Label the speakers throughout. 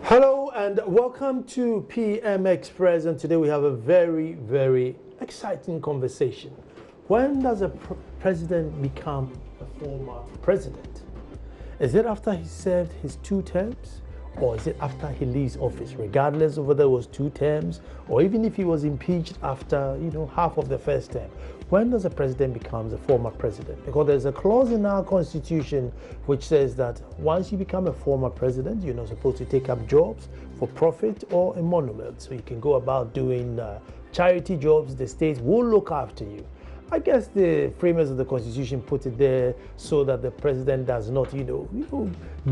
Speaker 1: Hello and welcome to PM Express, and today we have a very, very exciting conversation. When does a president become a former president? Is it after he served his 2 terms, or is it after he leaves office, regardless of whether it was 2 terms or even if he was impeached after, half of the first term? When does a president become a former president? Because there's a clause in our constitution which says that once you become a former president, you're not supposed to take up jobs for profit or emolument. So you can go about doing charity jobs. The state will look after you. I guess the framers of the constitution put it there so that the president does not,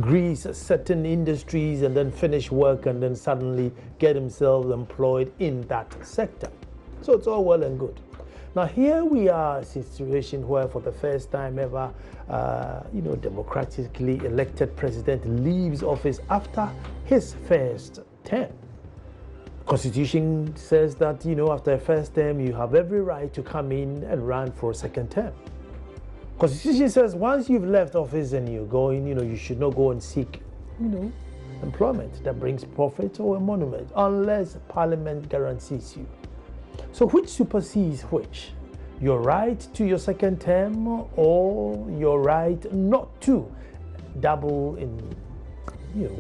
Speaker 1: grease certain industries and then finish work and then suddenly get himself employed in that sector. So it's all well and good. Now here we are in a situation where for the first time ever, democratically elected president leaves office after his first term. Constitution says that, after a first term, you have every right to come in and run for a second term. Constitution says once you've left office and you're going, you should not go and seek, employment that brings profit or emolument unless Parliament guarantees you. So which supersedes which? Your right to your second term or your right not to dabble in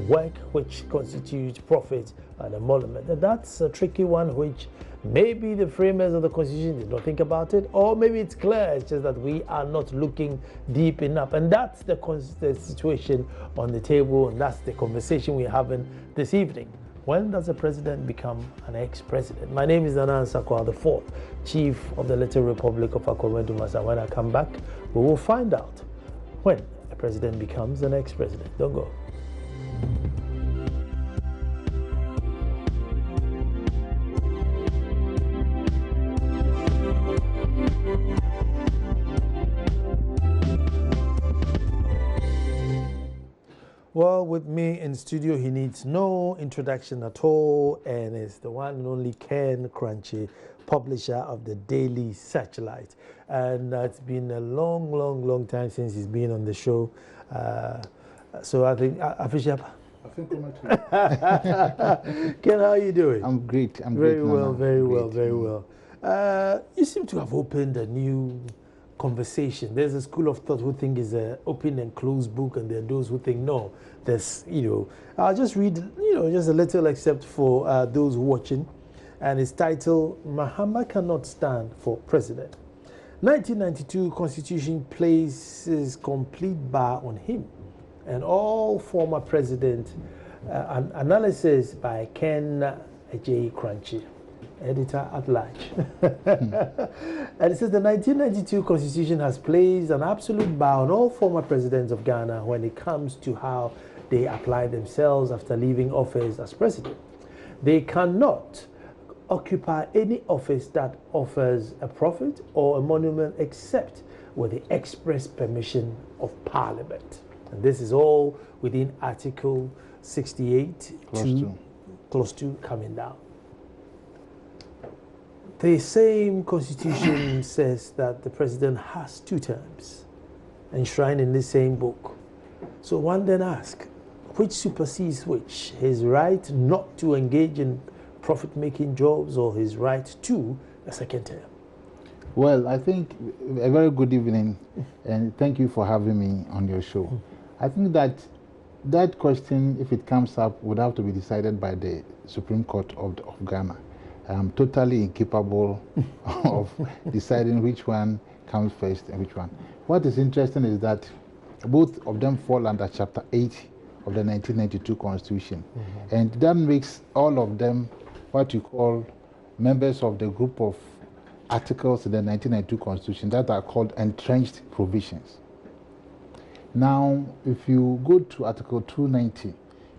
Speaker 1: work which constitutes profit and emolument? And that's a tricky one which maybe the framers of the constitution did not think about it, or maybe it's clear, it's just that we are not looking deep enough. And that's the situation on the table, and that's the conversation we're having this evening. When does a president become an ex-president? My name is Nana Ansakwa, the 4th Chief of the Little Republic of Akwemedumasa. When I come back, we will find out when a president becomes an ex-president. Don't go. Well, with me in studio, he needs no introduction at all, and it's the one and only Kuranchie, publisher of the Daily Searchlight. And it's been a long time since he's been on the show. So I think, Afishab.
Speaker 2: I think I'm
Speaker 1: Ken, how are you doing?
Speaker 2: I'm great.
Speaker 1: Very well. You seem to have opened a new conversation. There's a school of thought who think it's an open and closed book, and there are those who think no. There's, I'll just read, just a little excerpt for those watching, and it's titled, Mahama Cannot Stand for President. 1992 Constitution places complete bar on him and all former president. An analysis by Ken J. Kuranchie, editor at large. And it says the 1992 Constitution has placed an absolute bar on all former presidents of Ghana when it comes to how they apply themselves after leaving office as president. They cannot occupy any office that offers a profit or emolument except with the express permission of Parliament. And this is all within Article 68, Clause 2 coming down. The same constitution says that the president has 2 terms, enshrined in the same book. So one then asks, which supersedes which? His right not to engage in profit-making jobs or his right to a second term?
Speaker 2: Well, I think a very good evening, and thank you for having me on your show. I think that question, if it comes up, would have to be decided by the Supreme Court of Ghana. I'm totally incapable of deciding which one comes first and which one. What is interesting is that both of them fall under Chapter 8 of the 1992 Constitution. And that makes all of them what you call members of the group of articles in the 1992 Constitution that are called entrenched provisions. Now, if you go to Article 290, you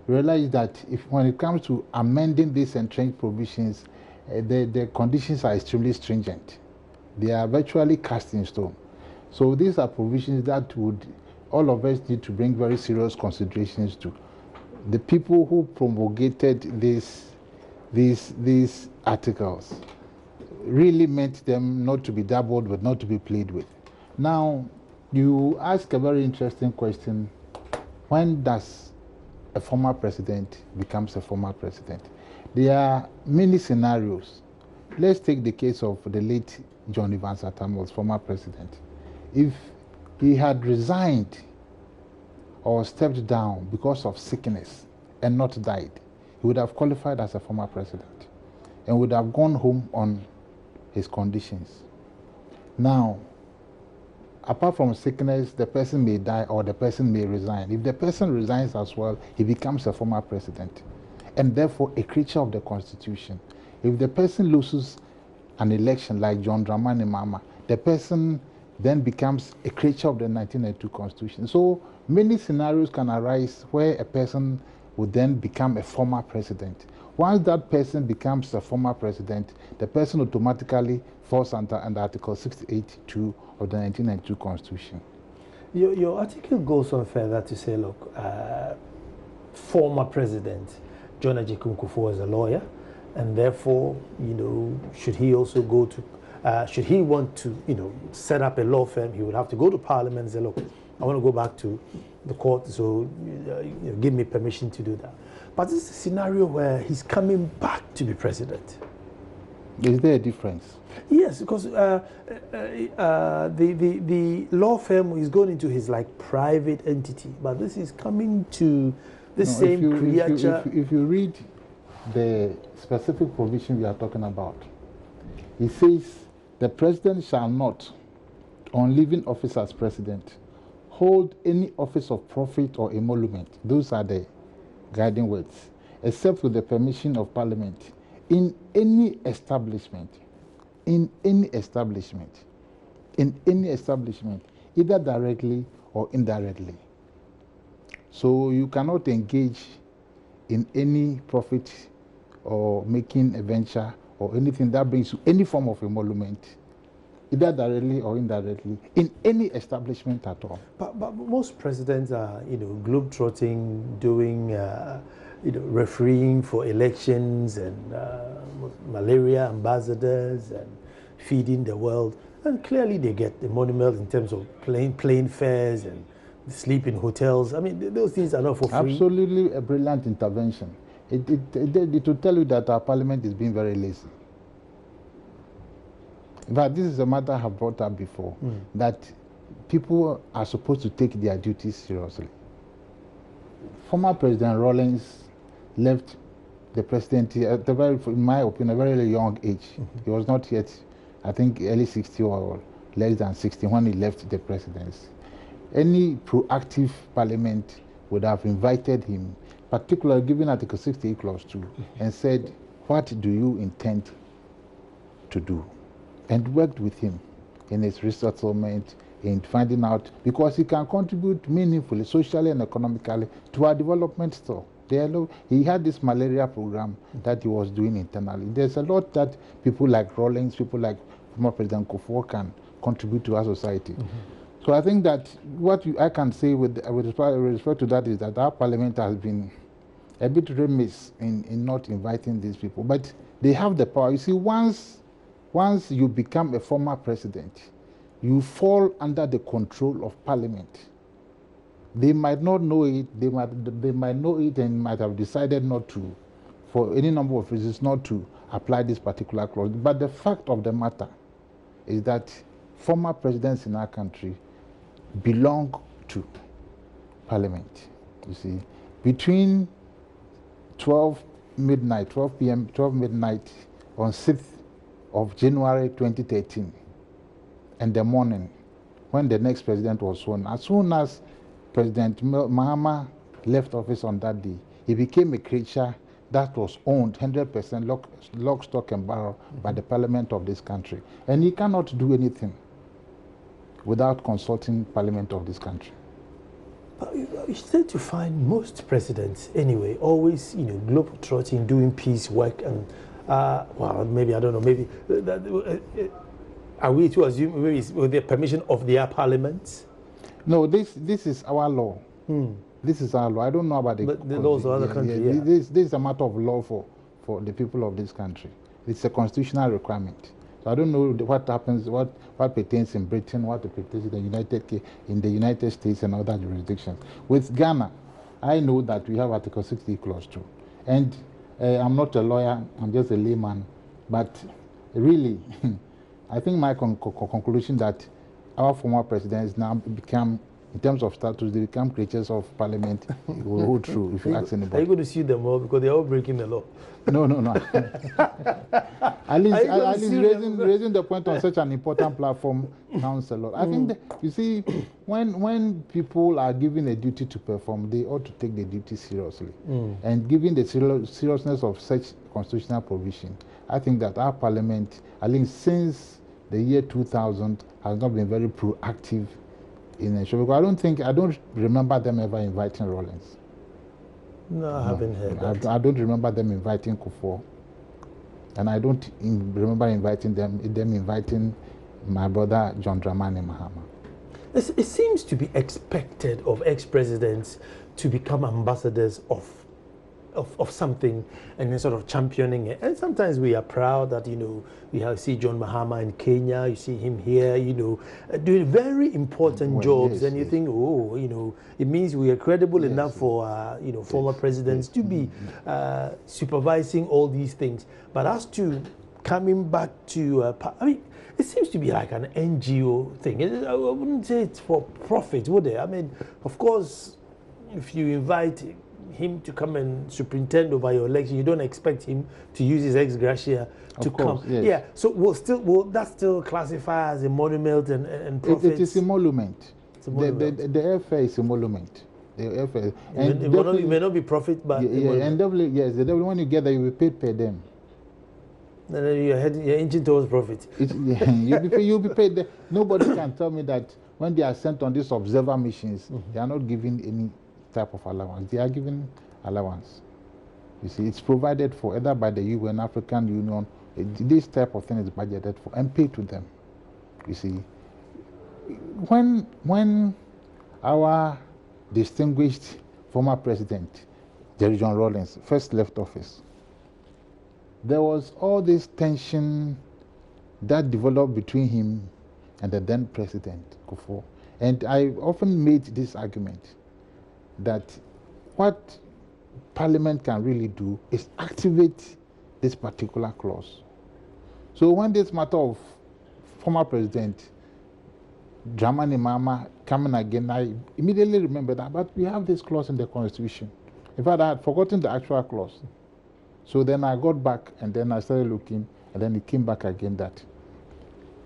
Speaker 2: realize that when it comes to amending these entrenched provisions, the conditions are extremely stringent. They are virtually cast in stone. So these are provisions that would all of us need to bring very serious considerations to. The people who promulgated these articles really meant them not to be dabbled with, not to be played with. Now, you ask a very interesting question. When does a former president becomes a former president. There are many scenarios. Let's take the case of the late John Evans Atta Mills, former president. If he had resigned or stepped down because of sickness and not died, he would have qualified as a former president and would have gone home on his conditions. Now, apart from sickness, the person may die or the person may resign. If the person resigns as well, he becomes a former president and therefore a creature of the Constitution. If the person loses an election like John Dramani Mahama, the person then becomes a creature of the 1992 Constitution. So many scenarios can arise where a person would then become a former president. Once that person becomes a former president, the person automatically falls under Article 68(2) of the 1992 Constitution.
Speaker 1: Your article goes on further to say, look, former President John Ajay was a lawyer, and therefore, should he also go to, should he want to, set up a law firm, he would have to go to Parliament and say, look, I want to go back to the court, so give me permission to do that. But this is a scenario where he's coming back to be president.
Speaker 2: Is there a difference?
Speaker 1: Yes, because the law firm is going into his private entity, but this is coming to the same creature.
Speaker 2: If you read the specific provision we are talking about, it says the president shall not, on leaving office as president, hold any office of profit or emolument. Those are the guiding words, except with the permission of Parliament, in any establishment, either directly or indirectly. So you cannot engage in any profit or making a venture or anything that brings you any form of emolument, either directly or indirectly, in any establishment at all.
Speaker 1: But most presidents are, globetrotting, doing, refereeing for elections and malaria ambassadors and feeding the world. And clearly they get the monument in terms of plane fares and sleep in hotels. I mean, those things are not for free.
Speaker 2: Absolutely a brilliant intervention. It will tell you that our parliament is being very lazy. But this is a matter I have brought up before, that people are supposed to take their duties seriously. Former President Rawlings left the presidency at in my opinion, a very young age. He was not yet, I think, early 60 or less than 60 when he left the presidency. Any proactive parliament would have invited him, particularly given Article 68 Clause 2, and said, what do you intend to do? And worked with him in his resettlement, in finding out, because he can contribute meaningfully, socially and economically, to our development still. He had this malaria program that he was doing internally. There's a lot that people like Rawlings, people like former President Kufuor can contribute to our society. So I think that what I can say with respect to that is that our parliament has been a bit remiss in not inviting these people. But they have the power. You see, once you become a former president, you fall under the control of Parliament. They might not know it, they might know it and might have decided not to, for any number of reasons, not to apply this particular clause. But the fact of the matter is that former presidents in our country belong to Parliament. You see, between 12 midnight on 6th of January 2013 and the morning when the next president was sworn, as soon as President Mahama left office on that day, he became a creature that was owned 100% lock, stock and barrel by the parliament of this country. And he cannot do anything without consulting parliament of this country.
Speaker 1: But you tend to find most presidents, anyway, always, globetrotting, doing peace work, and well, maybe, I don't know, maybe, are we to assume maybe it's with the permission of their parliaments?
Speaker 2: No, this is our law. This is our law. I don't know about the
Speaker 1: laws of other countries.
Speaker 2: This is a matter of law for the people of this country. It's a constitutional requirement. So I don't know what happens, what pertains in Britain, what pertains in the United States and other jurisdictions. With Ghana, I know that we have Article 60 clause 2. And I'm not a lawyer, I'm just a layman. But really, I think my conclusion that our former presidents now become, in terms of status, they become creatures of parliament. It will hold true if you ask anybody.
Speaker 1: Are you going to sue them all because they're all breaking the law?
Speaker 2: No. At least raising the point on such an important platform counts a lot. I think that, you see, when people are given a duty to perform, they ought to take the duty seriously. And given the seriousness of such constitutional provision, I think that our parliament, at least since the year 2000, has not been very proactive in ensuring. Because I don't remember them ever inviting Rawlings.
Speaker 1: No, I haven't heard that.
Speaker 2: I don't remember them inviting Kufuor. And I don't remember them inviting my brother John Dramani Mahama.
Speaker 1: It seems to be expected of ex-presidents to become ambassadors of something and then sort of championing it. And sometimes we are proud that, you know, we see John Mahama in Kenya, you see him here, you know, doing very important jobs, and you think, oh, you know, it means we are credible enough for, you know, former presidents to be supervising all these things. But as to coming back to, I mean, it seems to be like an NGO thing. I wouldn't say it's for profit, would it? I mean, of course, if you invite him to come and superintend over your election, you don't expect him to use his ex gratia to come. Yes. Yeah, so will that still classify as emolument and profit?
Speaker 2: It is emolument. The airfare is emolument. The airfare. And
Speaker 1: it may not be profit, but
Speaker 2: and definitely, yes, the devil, when you get there, you will be paid per them.
Speaker 1: And then you're inching towards profit.
Speaker 2: You'll be paid there. Nobody can tell me that when they are sent on these observer missions, they are not given any type of allowance. They are given allowance. You see, it's provided for either by the UN, African Union. This type of thing is budgeted for and paid to them. You see, when our distinguished former president, Jerry John Rawlings, first left office, there was all this tension that developed between him and the then president, Kufuor. And I often made this argument that what Parliament can really do is activate this particular clause. So when this matter of former President Dramani Mahama coming again, I immediately remembered that, but we have this clause in the Constitution. In fact, I had forgotten the actual clause. So then I got back and then I started looking, and then it came back again that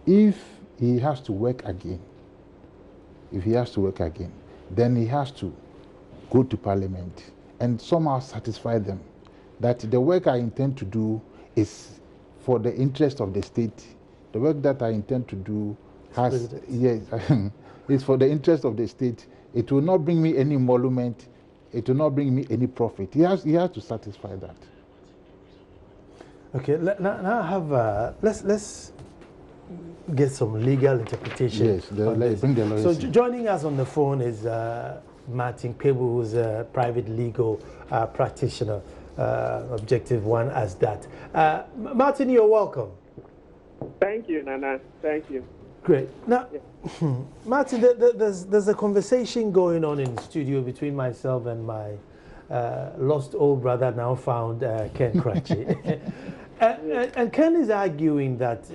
Speaker 2: if he has to work again, then he has to go to Parliament and somehow satisfy them that the work I intend to do is for the interest of the state. The work that I intend to do is for the interest of the state. It will not bring me any emolument. It will not bring me any profit. He has to satisfy that.
Speaker 1: Okay, now have let's get some legal interpretation.
Speaker 2: Yes, bring the lawyers.
Speaker 1: So joining us on the phone is Martin Pebu, who's a private legal practitioner, Objective One as that. Martin, you're welcome.
Speaker 3: Thank you, Nana. Thank you.
Speaker 1: Great. Now, Martin, there's a conversation going on in the studio between myself and my lost old brother, now found, Ken Kuranchie. And Ken is arguing that,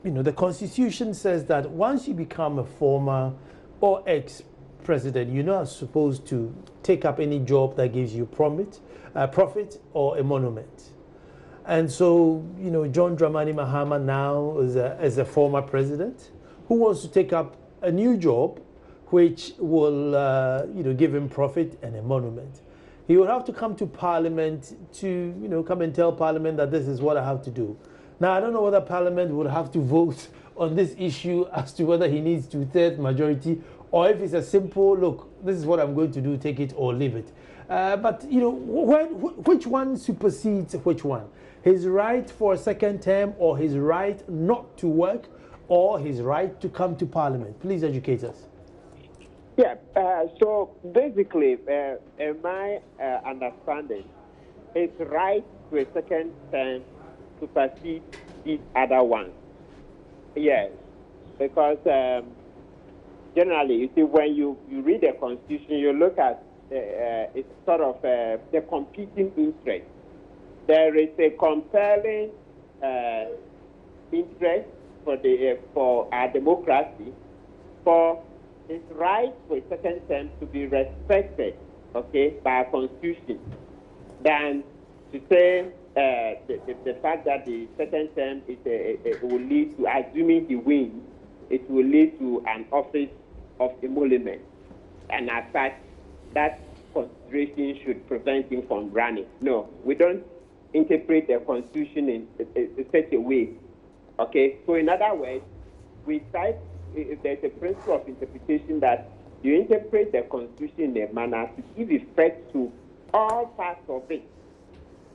Speaker 1: you know, the Constitution says that once you become a former or ex-president, you're not supposed to take up any job that gives you profit or emolument. And so, you know, John Dramani Mahama now is a former president who wants to take up a new job which will, you know, give him profit and emolument. He will have to come to Parliament to, you know, come and tell Parliament that this is what I have to do. Now, I don't know whether Parliament would have to vote on this issue as to whether he needs 2/3 majority, or if it's a simple, look, this is what I'm going to do, take it or leave it. But, you know, which one supersedes which one? His right for a second term, or his right not to work, or his right to come to Parliament? Please educate us.
Speaker 3: Yeah, so basically, in my understanding, his right to a second term supersedes each other one. Yes, because generally, you see, when you read the Constitution, you look at it's sort of the competing interest. There is a compelling interest for our democracy, for its right for a second term to be respected, okay, by our constitution, than to say the fact that the second term will lead to, assuming he wins, it will lead to an office of emolument, and as such, that consideration should prevent him from running. No, we don't interpret the constitution in such a way. Okay, so in other words, we cite, there's a principle of interpretation that you interpret the constitution in a manner to give effect to all parts of it.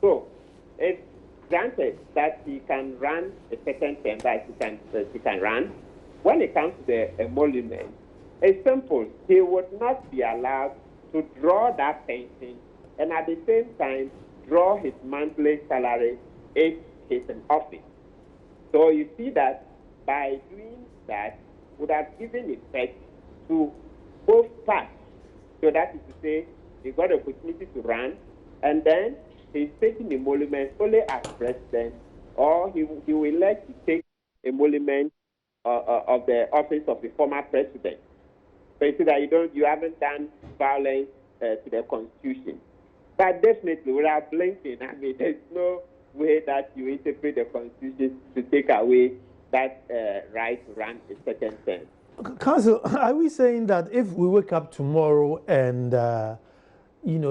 Speaker 3: So, it's granted that he can run a second term, that he can run. When it comes to the emolument, it's simple. He would not be allowed to draw that pension and at the same time draw his monthly salary if he's in office. So you see that by doing that would have given effect to both parts. So that is to say, he got the opportunity to run, and then he's taking emolument only as president, or he will elect to take emolument of the office of the former president. So you see that you haven't done violence to the constitution. But definitely, without blinking, I mean, there's no way that you interpret the constitution to take away that right to run a second term.
Speaker 1: Council, are we saying that if we wake up tomorrow and,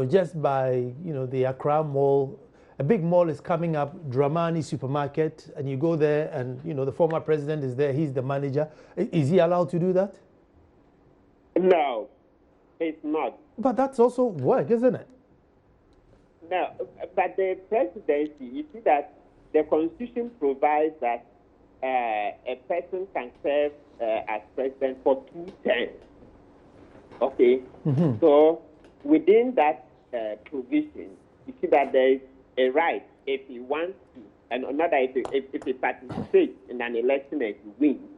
Speaker 1: just by, the Accra Mall, a big mall is coming up, Dramani Supermarket, and you go there and, the former president is there, he's the manager, is he allowed to do that?
Speaker 3: No, he's not.
Speaker 1: But that's also work, isn't it?
Speaker 3: No, but the presidency, you see that the constitution provides that a person can serve as president for 2 terms. Okay? Mm-hmm. So within that provision, you see that there is a right if he wants to, and another if he participates in an election and he wins,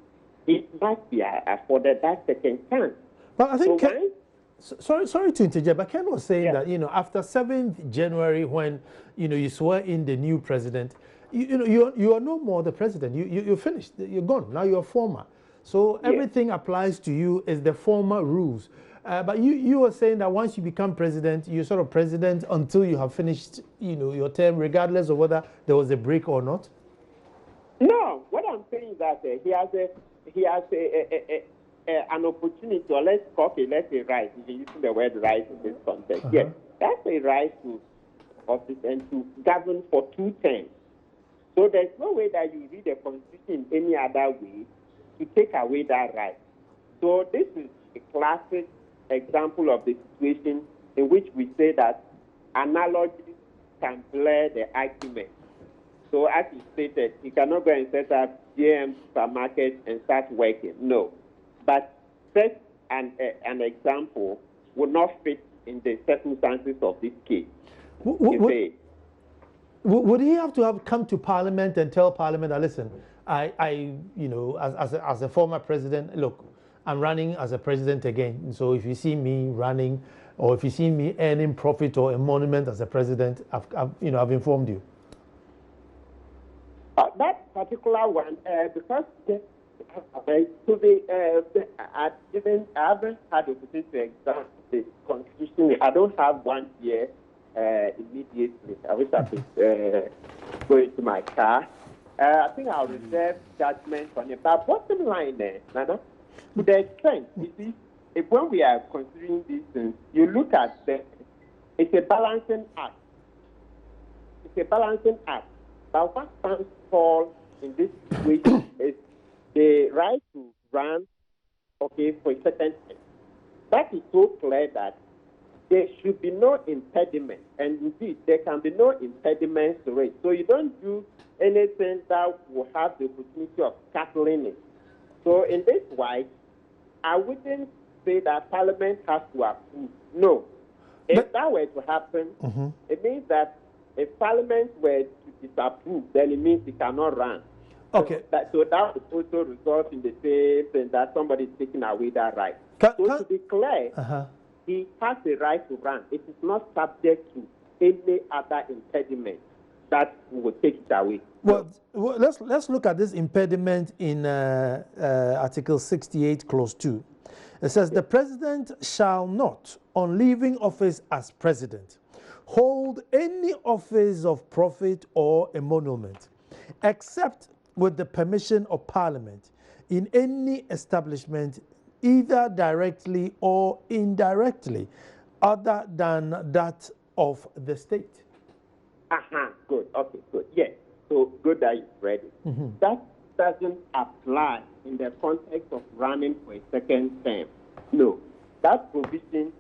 Speaker 3: he must be afforded that second chance.
Speaker 1: But I think sorry to interject, but Ken was saying that after 7th January, when you swear in the new president, you are no more the president. You're finished. You're gone. Now you're a former. So everything applies to you is the former rules. But you were saying that once you become president, you're sort of president until you have finished your term, regardless of whether there was a break or not.
Speaker 3: No, what I'm saying is that he has an opportunity, or let's say right, if you're using the word right in this context. Yes, that's a right to office and to govern for 2 terms. So there's no way that you read the constitution any other way to take away that right. So this is a classic example of the situation in which we say that analogies can blur the argument. So as you stated, you cannot go and set up GM supermarket and start working. No. But such an example would not fit in the circumstances of this case.
Speaker 1: Would he have to come to Parliament and tell Parliament that, listen, as a former president, look, I'm running as a president again. So if you see me running, or if you see me earning profit or emolument as a president, I've informed you.
Speaker 3: That particular one, because I haven't had the opportunity to examine the constitution. I don't have one here immediately. I wish I could go into my car. I think I'll reserve judgment on it. But bottom line there, Nana, to the extent, you see, when we are considering these things, you look at it's a balancing act. It's a balancing act. But what stands tall in this situation is the right to run, for a certain time. That is so clear that there should be no impediment, and indeed there can be no impediments to it. So you don't do anything that will have the opportunity of scattering it. So in this way, I wouldn't say that Parliament has to approve. No. If that were to happen, it means that if Parliament were to disapprove, then it means it cannot run.
Speaker 1: Okay.
Speaker 3: So that would also result in the same thing that somebody is taking away that right. To be clear, he has the right to run. It is not subject to any other impediment that will take it away.
Speaker 1: Well, let's look at this impediment in Article 68, Clause 2. It says, the president shall not, on leaving office as president, hold any office of profit or emolument, except with the permission of Parliament, in any establishment, either directly or indirectly, other than that of the state.
Speaker 3: Good. Okay, good. Yes. So good that you read it. That doesn't apply in the context of running for a second term. No. That provision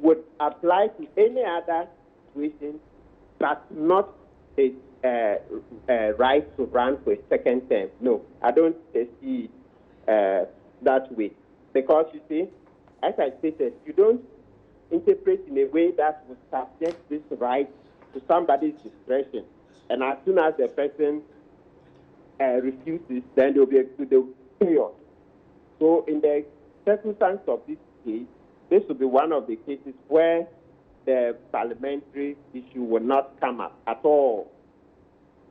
Speaker 3: would apply to any other situation, but not a right to run for a second term. No, I don't see that way. Because you see, as I stated, you don't interpret in a way that would subject this right to somebody's discretion. And as soon as the person refuses, then there will be a period. So in the circumstance of this case, this will be one of the cases where the parliamentary issue will not come up at all.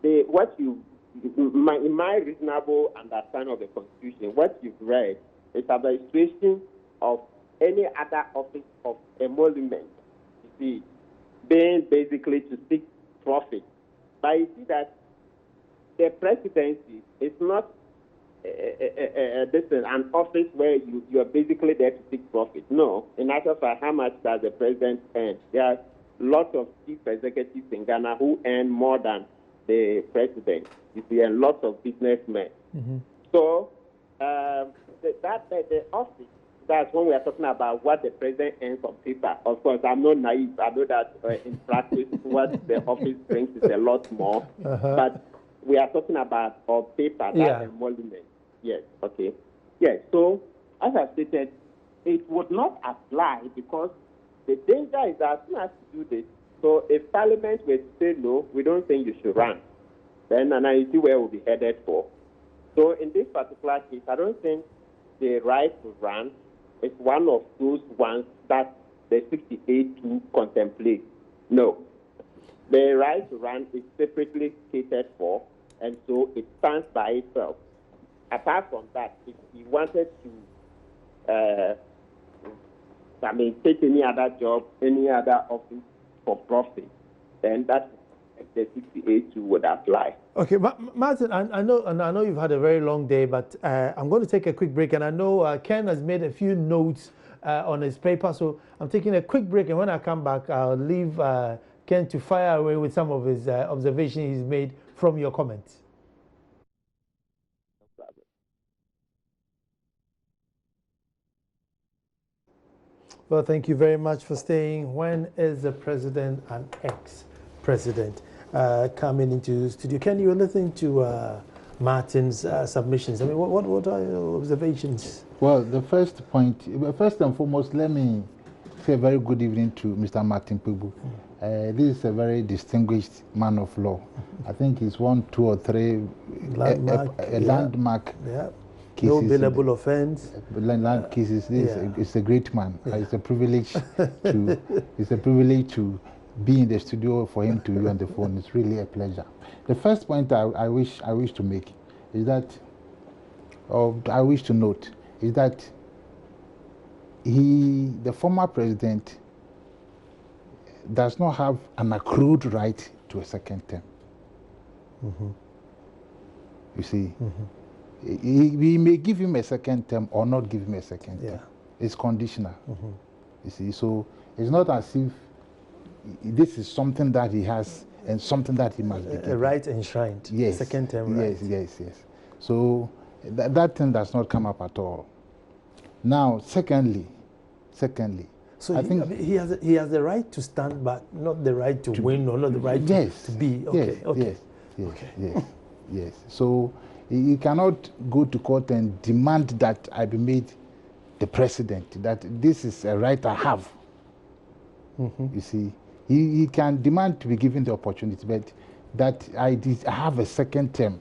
Speaker 3: In my reasonable understanding of the Constitution, what you've read is administration of any other office of emolument, you see, being basically to seek profit. But you see that the presidency is not an office where you are basically there to seek profit. No. In actual fact, how much does the president earn? There are lots of chief executives in Ghana who earn more than the president. You see, and lots of businessmen. So the office, that's when we are talking about what the president earns on paper. Of course, I'm not naive. I know that in practice, what the office brings is a lot more. But we are talking about on paper, that emolument. Yes, okay. Yes, so as I stated, it would not apply because the danger is that as soon as you do this, so if Parliament were to say no, we don't think you should run, then you see where we'll be headed for. So in this particular case, I don't think the right to run is one of those ones that the 68(2) contemplates. No. The right to run is separately catered for, and so it stands by itself. Apart from that, if he wanted to take any other job, any other office for profit, then that the 68(2) would apply.
Speaker 1: Okay, Martin, I know you've had a very long day, but I'm going to take a quick break, and I know Ken has made a few notes on his paper, so I'm taking a quick break, and when I come back, I'll leave Ken to fire away with some of his observations he's made from your comments. Well, thank you very much for staying. When is the president and ex-president coming into the studio? Ken, you were listening to Martin's submissions. I mean, what are your observations?
Speaker 2: Well, the first point, first and foremost, let me say a very good evening to Mr. Martin Pigbu. This is a very distinguished man of law. I think he's won 2 or 3 landmark cases.
Speaker 1: No billable offense.
Speaker 2: Land cases. It's a great man. It's a privilege to be in the studio for him to be on the phone. It's really a pleasure. The first point I wish to make is that, or I wish to note, is that the former president does not have an accrued right to a second term. You see, we may give him a second term or not give him a second term. It's conditional. You see, so it's not as if this is something that he has and something that he must be given.
Speaker 1: A right enshrined.
Speaker 2: Yes.
Speaker 1: Second term right.
Speaker 2: Yes. So that thing does not come up at all. Now, secondly,
Speaker 1: so
Speaker 2: I think
Speaker 1: he has the right to stand back, not the right to win or not the right to be.
Speaker 2: Yes. So he cannot go to court and demand that I be made the president, that this is a right I have. You see, he can demand to be given the opportunity, but that I have a second term,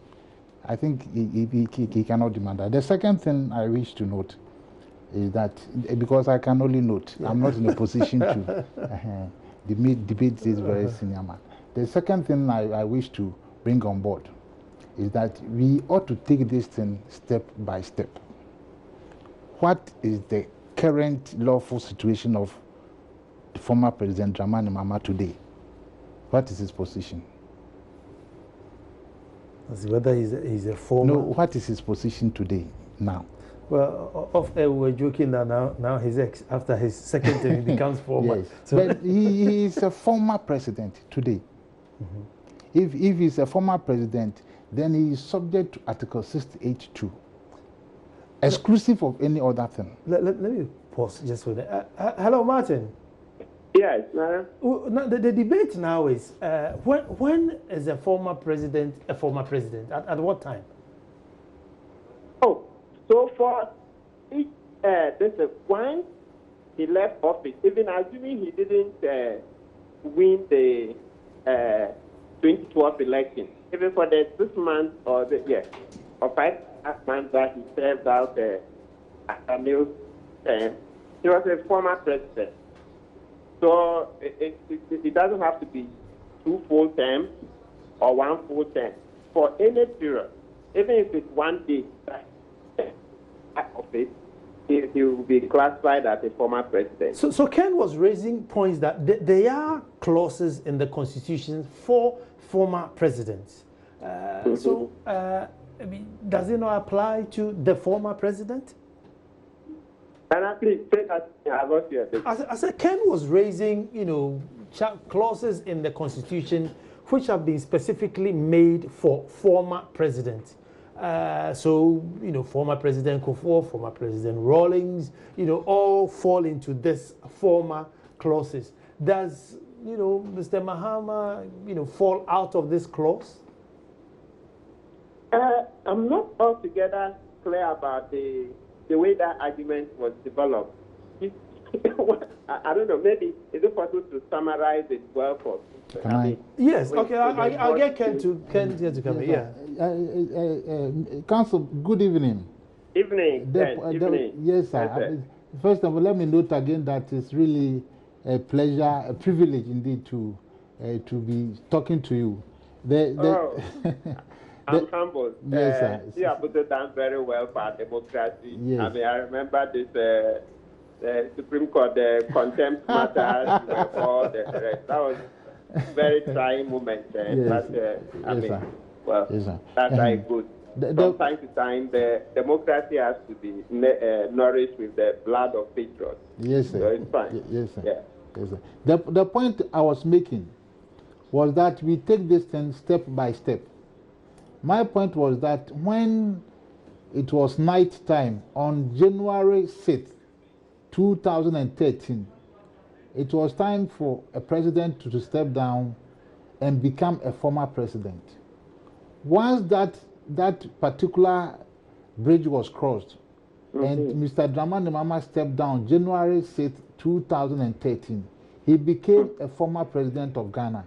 Speaker 2: I think he cannot demand that. The second thing I wish to note is that, because I can only note, I'm not in a position to debate this very senior man. The second thing I wish to bring on board is that we ought to take this thing step by step. What is the current lawful situation of the former President Dramani Mahama today? What is his position?
Speaker 1: As whether he's a former...
Speaker 2: No, what is his position today, now?
Speaker 1: Well, we were joking that now his ex, after his second term, he becomes former.
Speaker 2: Yes,
Speaker 1: so
Speaker 2: but he is a former president today. If he's a former president, then he is subject to Article 68(2), exclusive of any other thing.
Speaker 1: Let me pause just for that. Hello, Martin.
Speaker 3: Yes.
Speaker 1: The debate now is when is a former president a former president? At what time?
Speaker 3: Oh, so for each, once he left office, even assuming he didn't win the 2012 election, even for the 6 months or 5 months that he served out as a new term, he was a former president. So it doesn't have to be 2 full terms or 1 full term. For any period, even if it's 1 day of it, he will be classified as a former president.
Speaker 1: So Ken was raising points that there are clauses in the Constitution for former presidents. So, I mean, does it not apply to the former president?
Speaker 3: And actually,
Speaker 1: I said Ken was raising, clauses in the Constitution which have been specifically made for former presidents. So, former President Kufuor, former President Rawlings, all fall into this former clauses. Does, Mr. Mahama, fall out of this clause?
Speaker 3: I'm not altogether clear about the way that argument was developed. I don't know, maybe is it possible to summarize it well for people?
Speaker 1: Yes, okay, I'll get Ken to come in. Yeah.
Speaker 2: Council, good evening.
Speaker 3: Evening.
Speaker 2: Yes, sir. First of all, let me note again that it's really a pleasure, a privilege indeed to be talking to you.
Speaker 3: I'm humbled.
Speaker 2: Yes, sir.
Speaker 3: You have put it down very well for our democracy.
Speaker 2: Yes.
Speaker 3: I mean, I remember this Supreme Court contempt matter. That was a very trying moment.
Speaker 2: Yes.
Speaker 3: But, that's very good. From time to time, the democracy has to be nourished with the blood of patriots.
Speaker 2: Yes, sir.
Speaker 3: So it's fine.
Speaker 2: Yes, sir.
Speaker 3: Yeah.
Speaker 2: Yes, sir. The point I was making was that we take this thing step by step. My point was that when it was night time on January 6th, 2013, it was time for a president to step down and become a former president. Once that particular bridge was crossed, and Mr. Dramani Mahama stepped down January 6th, 2013, he became a former president of Ghana.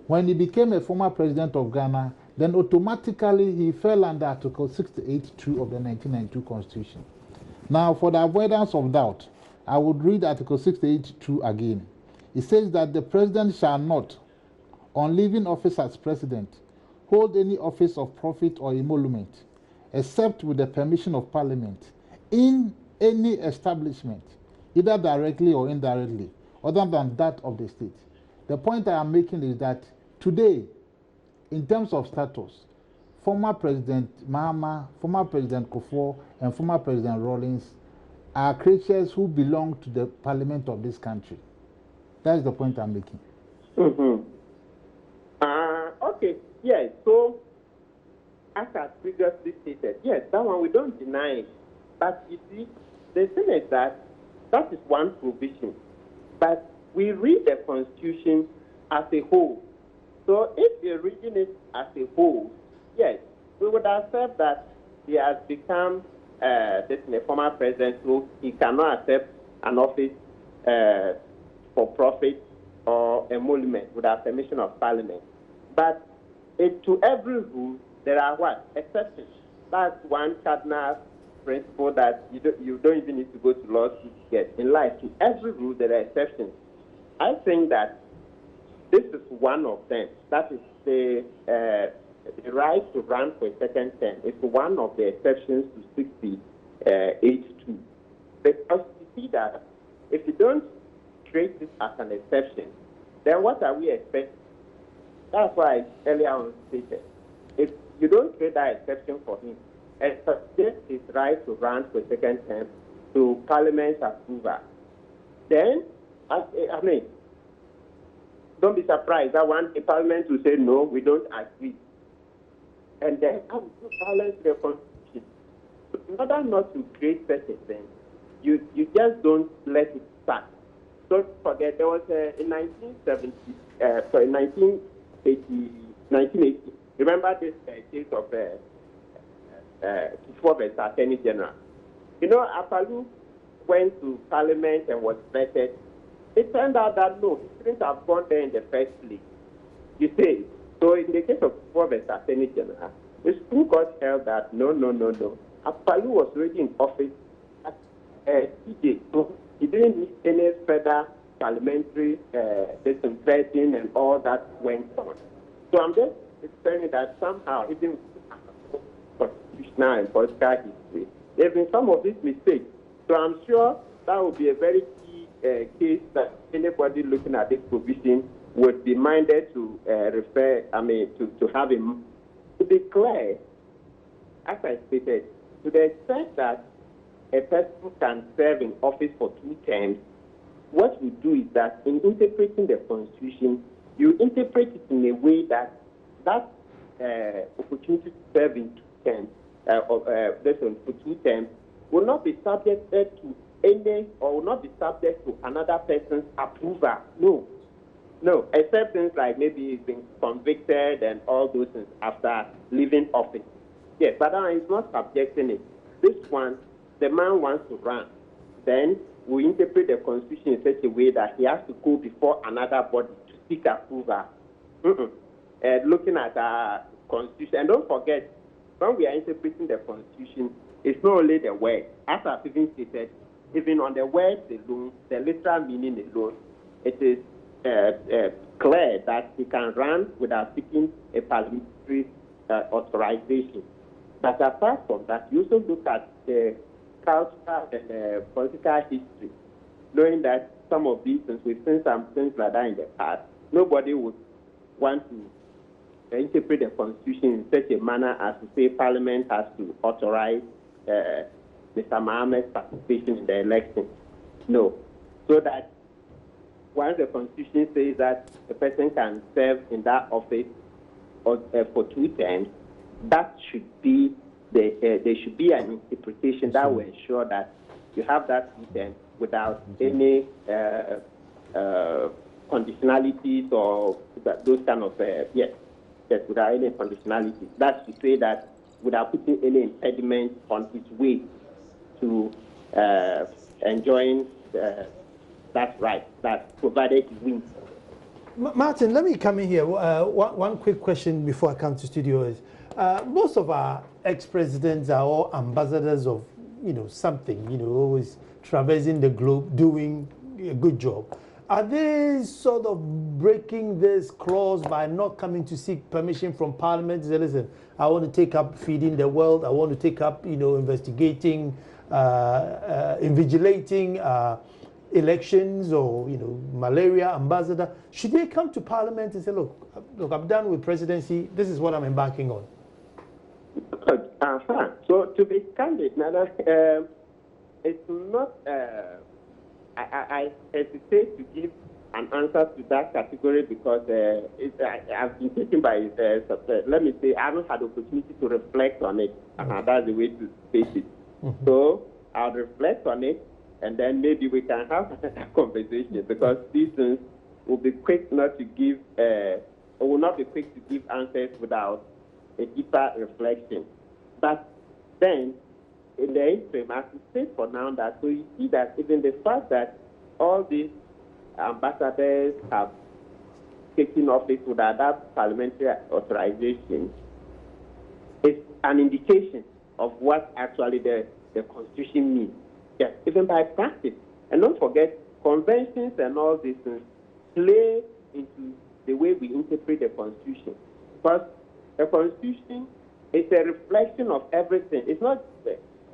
Speaker 2: When he became a former president of Ghana, then automatically he fell under Article 68(2) of the 1992 Constitution. Now, for the avoidance of doubt, I would read Article 68(2) again. It says that the president shall not, on leaving office as president, hold any office of profit or emolument, except with the permission of Parliament, in any establishment, either directly or indirectly, other than that of the state. The point I am making is that today, in terms of status, former President Mahama, former President Kufuor, and former President Rawlings are creatures who belong to the parliament of this country. That is the point I'm making.
Speaker 3: Okay, yes. So, as I previously stated, yes, that one we don't deny it. But you see, the thing is that is one provision. But we read the Constitution as a whole. So if we're reading it as a whole, yes, we would accept that he has become a former president, so he cannot accept an office for profit or emolument without permission of Parliament. But to every rule, there are what? Exceptions. That's one cardinal principle that you don't even need to go to law school to get. In life, to every rule, there are exceptions. I think that this is one of them. That is the right to run for a second term. It's one of the exceptions to 68(2). Because you see that if you don't treat this as an exception, then what are we expecting? That's why I earlier on stated, if you don't create that exception for him, and subject his right to run for a second term to Parliament's approval, then, I mean, don't be surprised that one Parliament will say, no, we don't agree. And then come to balance the constitution. In order not to create such a thing, you just don't let it start. Don't forget, there was in 1980, remember this case of Fmr.President Attorney General. You know, Apalu went to Parliament and was vetted. It turned out that no, he shouldn't have gone there in the first place. You see, so in the case of Fmr.President Attorney General, the Supreme Court held that no. Apalu was already in office at TJ, so he didn't need any further parliamentary disinfecting and all that went on. So I'm just explaining that somehow, even constitutional and political history, there have been some of these mistakes. So I'm sure that would be a very key case that anybody looking at this provision would be minded to to have him. To be clear, as I stated, to the extent that a person can serve in office for 2 terms, what we do is that in interpreting the Constitution, you interpret it in a way that opportunity to serve in 2 terms, for 2 terms, will not be subjected to any, or will not be subject to another person's approval. No, except things like maybe he's been convicted and all those things after leaving office. Yes, but he's not subjecting it. This one, the man wants to run. Then we interpret the Constitution in such a way that he has to go before another body to seek approval. Looking at our Constitution, and don't forget, when we are interpreting the Constitution, it's not only the word. As I've even stated, even on the words alone, the literal meaning alone, it is clear that he can run without seeking a parliamentary authorization. But apart from that, you also look at the cultural and political history, knowing that some of these things, we've seen some things like that in the past. Nobody would want to interpret the Constitution in such a manner as to say Parliament has to authorize Mr. Mahama's participation in the election. No. So that once the Constitution says that a person can serve in that office for 2 terms, that should be there should be an interpretation that will ensure that you have that 2 terms without any conditionalities or those kind of without any conditionalities. That's to say that without putting any impediment on his way to enjoying that right, that provided he wins.
Speaker 1: Martin, let me come in here. One quick question before I come to studio is, most of our ex-presidents are all ambassadors of, something, always traversing the globe, doing a good job. Are they sort of breaking this clause by not coming to seek permission from Parliament to say, listen, I want to take up feeding the world, I want to take up, investigating, invigilating elections or, malaria ambassador? Should they come to Parliament and say, look, I'm done with presidency, this is what I'm embarking on?
Speaker 3: So to be candid, Nana, it's not, I hesitate to give an answer to that category because I've been taken by, let me say, I haven't had the opportunity to reflect on it. That's the way to face it. So I'll reflect on it, and then maybe we can have a conversation, because these things will be quick not to give, or will not be quick to give answers without a deeper reflection. But then, in the interim, I have to say for now that, so you see that even the fact that all these ambassadors have taken office without that parliamentary authorization is an indication of what actually the the Constitution means. Yes, even by practice. And don't forget, conventions and all these things play into the way we interpret the Constitution. Because the Constitution is a reflection of everything. It's not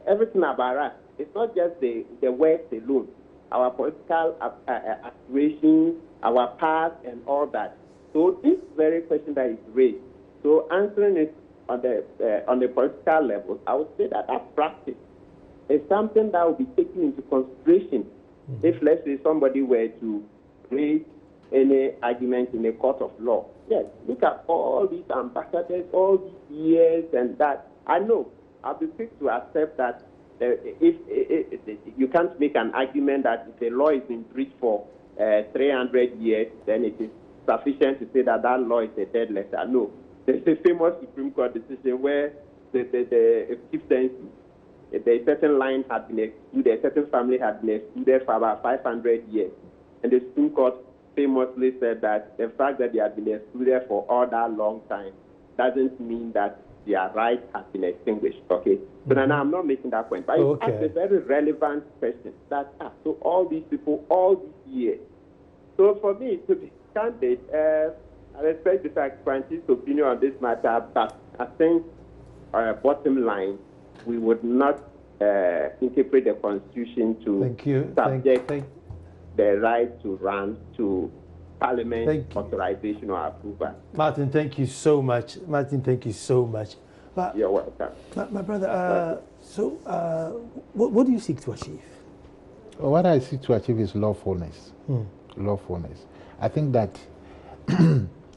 Speaker 3: everything about us. It's not just the words alone, our political aspirations, our past, and all that. So this very question that is raised, so answering it on the political level, I would say that practice is something that will be taken into consideration. If, let's say, somebody were to raise any argument in a court of law. Yes, look at all these ambassadors, all these years and that. I know, I'll be quick to accept that if you can't make an argument that if a law is in breach for 300 years, then it is sufficient to say that that law is a dead letter. No. There's a famous Supreme Court decision where the chieftaincy, a certain line had been excluded, a certain family had been excluded for about 500 years. And the Supreme Court famously said that the fact that they had been excluded for all that long time doesn't mean that their rights have been extinguished. Okay? So now I'm not making that point. But it's a very relevant question. That so all these people, all these years. So for me, to be candid, I respect Mr. Kuranchie's opinion on this matter, but I think bottom line, we would not interpret the Constitution to subject the right to run to Parliament authorization or approval.
Speaker 1: Martin, thank you so much. Martin, thank you so much. But,
Speaker 3: you're welcome.
Speaker 1: My brother, what do you seek to achieve?
Speaker 2: What I seek to achieve is lawfulness. Lawfulness. I think that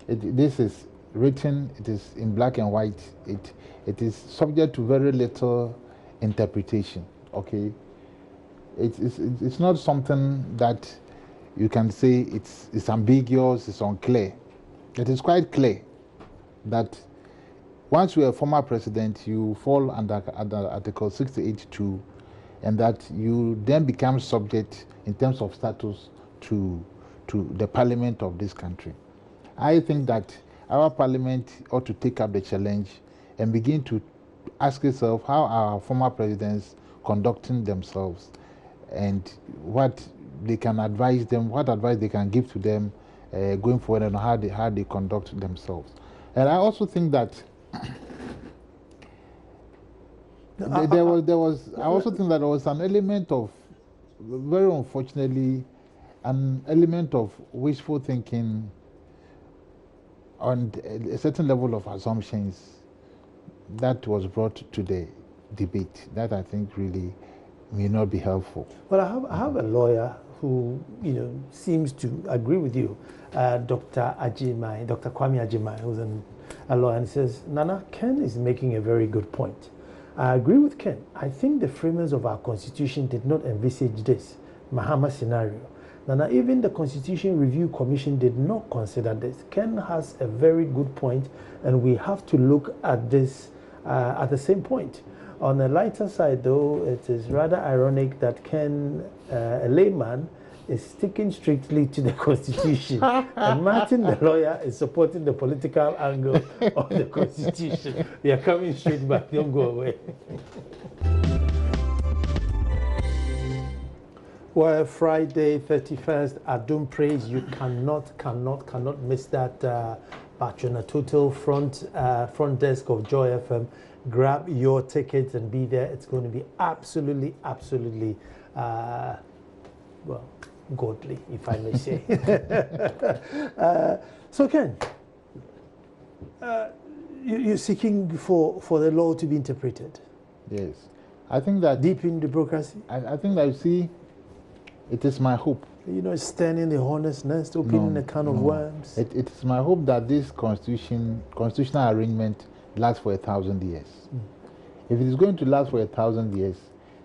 Speaker 2: this is written, it is in black and white, it is subject to very little interpretation, okay? It's not something that you can say it's ambiguous, it's unclear. It is quite clear that once you are a former president, you fall under Article 68(2), and that you then become subject in terms of status to the parliament of this country. I think that our parliament ought to take up the challenge and begin to ask itself how our former presidents conducting themselves and what they can advise them, what advice they can give to them going forward, and how they conduct themselves. And I also think that I also think that there was an element of, very unfortunately, an element of wishful thinking on a certain level of assumptions that was brought to the debate that I think really may not be helpful.
Speaker 1: Well, I have a lawyer who seems to agree with you, Dr. Kwame Ajimai, who's a lawyer, and says, Nana, Ken is making a very good point. I agree with Ken. I think the framers of our constitution did not envisage this Mahama scenario. Nana, even the Constitution Review Commission did not consider this. Ken has a very good point, and we have to look at this at the same point. On the lighter side, though, it is rather ironic that Ken, a layman, is sticking strictly to the Constitution, and Martin, the lawyer, is supporting the political angle of the Constitution. They are coming straight back. Don't go away. Well, Friday 31st, Adum Praise. You cannot miss that Bachona Total front desk of Joy FM. Grab your tickets and be there. It's going to be absolutely, well, godly, if I may say. So, Ken, you're seeking for the law to be interpreted.
Speaker 2: Yes, I think that
Speaker 1: deep in democracy.
Speaker 2: I think that, you see, it is my hope.
Speaker 1: Standing the hornet's nest, opening a can of worms.
Speaker 2: It is my hope that this constitutional arrangement lasts for 1,000 years. If it is going to last for 1,000 years,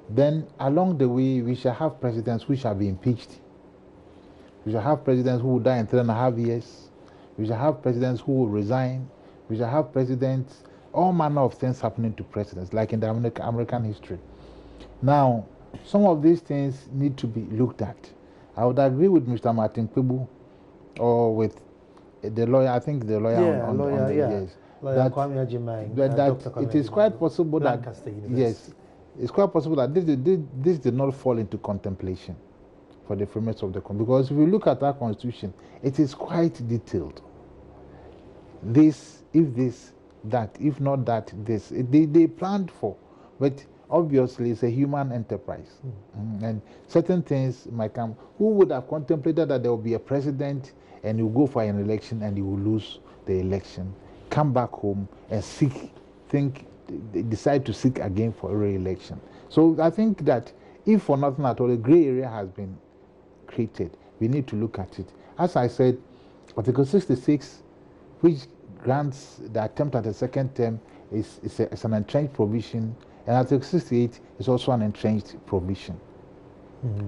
Speaker 2: then along the way we shall have presidents who shall be impeached. We shall have presidents who will die in 3.5 years. We shall have presidents who will resign. We shall have presidents, all manner of things happening to presidents, like in the American history. Now, some of these things need to be looked at. I would agree with Mr. Martin Kwebu, or with the lawyer, I think the lawyer on the yes.
Speaker 1: Lawyer Kwame Ajimai,
Speaker 2: that it is quite possible that, yes, it's quite possible that this did not fall into contemplation for the framers of the constitution. Because if you look at our constitution, it is quite detailed. This, if this, that, if not that, this. They planned for, but obviously it's a human enterprise. And certain things might come. Who would have contemplated that there will be a president and you go for an election and you will lose the election, come back home and decide to seek again for a re-election? So I think that if for nothing at all, a gray area has been created, we need to look at it. As I said, Article 66, which grants the attempt at a second term, is an entrenched provision, and Article 68 is also an entrenched provision.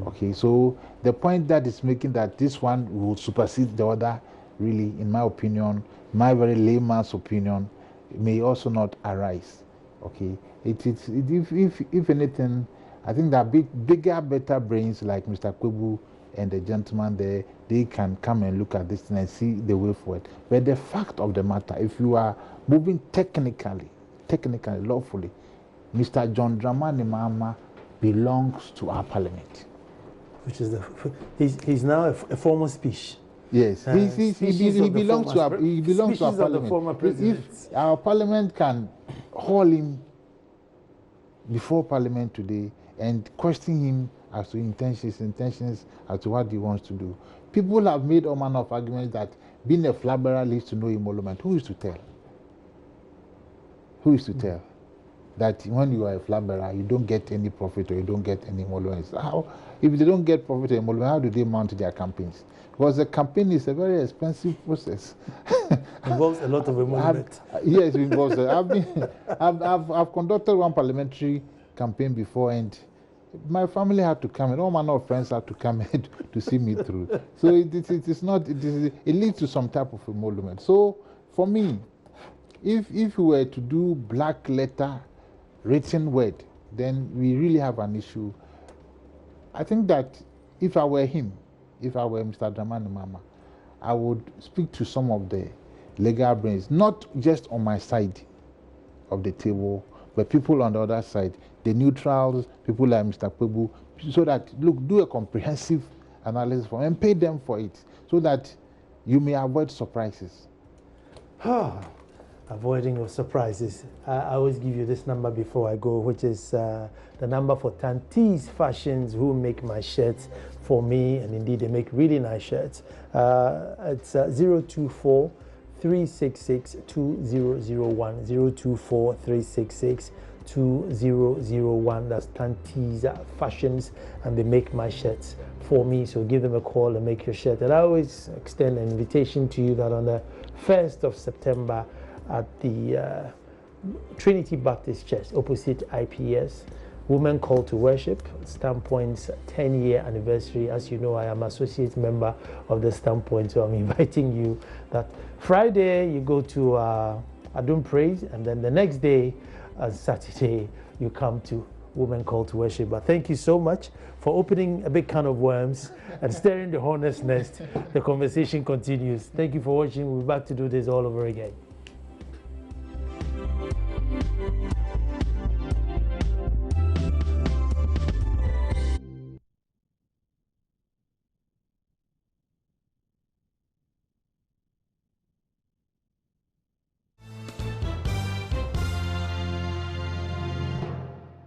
Speaker 2: Okay, so the point that is making that this one will supersede the other, really, in my opinion, my very layman's opinion, may also not arise. Okay, if anything, I think that bigger, better brains like Mr. Kwebu and the gentleman there, they can come and look at this thing and see the way forward. But the fact of the matter, if you are moving technically, lawfully, Mr. John Dramani Mahama belongs to our parliament.
Speaker 1: Which is he's now a former speech.
Speaker 2: Yes, he belongs to our parliament. If our parliament can haul him before parliament today and question him as to intentions as to what he wants to do. People have made all manner of arguments that being a flabberer leads to no emolument. Who is to tell? Who is to tell that when you are a flabberer, you don't get any profit or you don't get any emoluments? How, if they don't get profit or emolument, how do they mount their campaigns? Because a campaign is a very expensive process.
Speaker 1: Involves a lot of emolument.
Speaker 2: Yes, it involves. I've conducted one parliamentary campaign before, and my family had to come, and all manner of friends had to come in to see me through. So it leads to some type of emolument. So for me, if we were to do black letter written word, then we really have an issue. I think that if I were him, if I were Mr. Dramani Mahama, I would speak to some of the legal brains, not just on my side of the table, but people on the other side, the neutrals, people like Mr. Kwebu, so that, look, do a comprehensive analysis for and pay them for it, so that you may avoid surprises.
Speaker 1: Avoiding of surprises. I always give you this number before I go, which is the number for Tantees Fashions, who make my shirts for me, and indeed they make really nice shirts. It's 024 366 2001, 024 366 2001. That's Tantees Fashions, and they make my shirts for me. So give them a call and make your shirt. And I always extend an invitation to you that on the 1st of September at the Trinity Baptist Church opposite IPS, Women Call to Worship, Standpoint's 10-year anniversary. As you know, I am associate member of the Standpoint, so I'm inviting you that Friday you go to Adum Praise, and then the next day, Saturday, you come to Women Call to Worship. But thank you so much for opening a big can of worms and stirring the hornet's nest. The conversation continues. Thank you for watching. We'll be back to do this all over again.